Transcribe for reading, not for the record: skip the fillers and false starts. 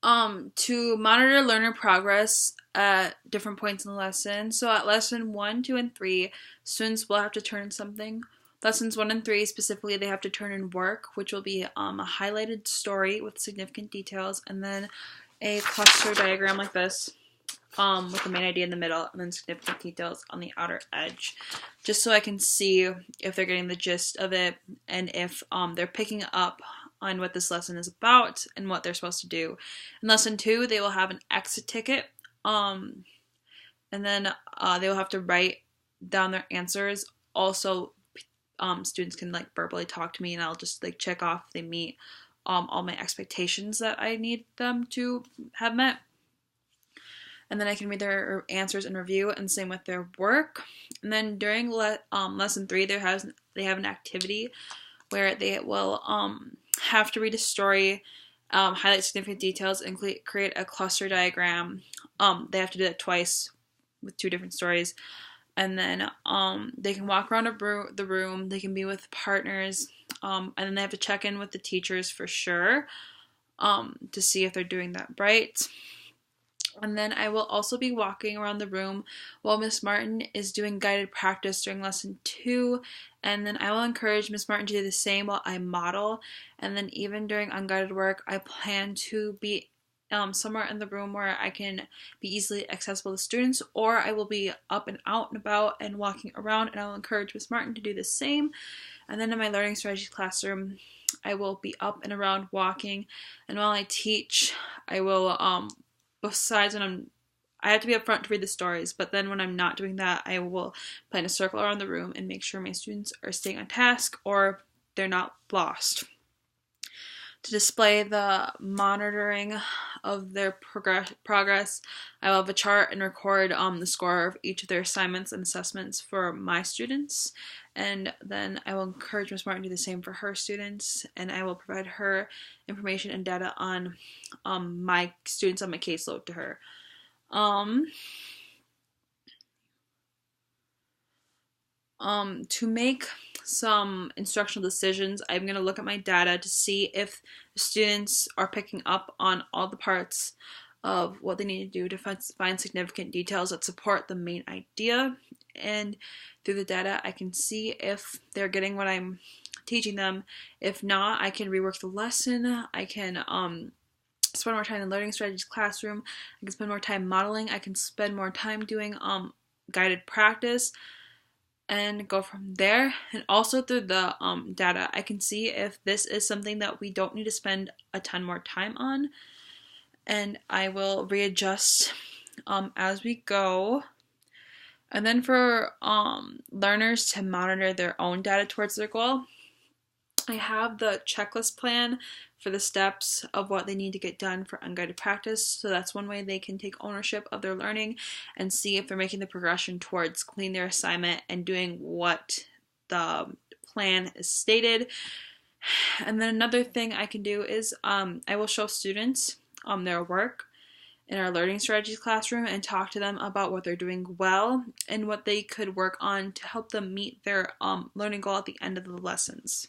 To monitor learner progress at different points in the lesson. So at lesson 1, 2, and 3, students will have to turn in something. Lessons 1 and 3 specifically, they have to turn in work, which will be a highlighted story with significant details, and then a cluster diagram like this, with the main idea in the middle, and then significant details on the outer edge, just so I can see if they're getting the gist of it and if they're picking up on what this lesson is about and what they're supposed to do. In lesson 2, they will have an exit ticket, and then they will have to write down their answers. Also, students can like verbally talk to me, and I'll just like check off if they meet all my expectations that I need them to have met. And then I can read their answers and review, and same with their work. And then during lesson 3, they have an activity where they will have to read a story, highlight significant details, and create a cluster diagram. They have to do that twice with 2 different stories. And then they can walk around the room. They can be with partners, and then they have to check in with the teachers for sure, to see if they're doing that right. And then I will also be walking around the room while Miss Martin is doing guided practice during lesson 2. And then I will encourage Miss Martin to do the same while I model. And then even during unguided work, I plan to be somewhere in the room where I can be easily accessible to students, or I will be up and out and about and walking around, and I will encourage Miss Martin to do the same. And then in my learning strategies classroom, I will be up and around walking, and while I teach, I will besides when I have to be up front to read the stories, but then when I'm not doing that, I will plan a circle around the room and make sure my students are staying on task or they're not lost. To display the monitoring of their progress, I will have a chart and record the score of each of their assignments and assessments for my students. And then I will encourage Ms. Martin to do the same for her students, and I will provide her information and data on my students on my caseload to her. To make some instructional decisions, I'm going to look at my data to see if the students are picking up on all the parts of what they need to do to find significant details that support the main idea. And through the data, I can see if they're getting what I'm teaching them. If not, I can rework the lesson. I can spend more time in the learning strategies classroom. I can spend more time modeling. I can spend more time doing guided practice, and go from there. And also through the data, I can see if this is something that we don't need to spend a ton more time on, and I will readjust as we go. And then for learners to monitor their own data towards their goal, I have the checklist plan for the steps of what they need to get done for unguided practice. So that's one way they can take ownership of their learning and see if they're making the progression towards completing their assignment and doing what the plan is stated. And then another thing I can do is I will show students their work in our learning strategies classroom and talk to them about what they're doing well and what they could work on to help them meet their learning goal at the end of the lessons.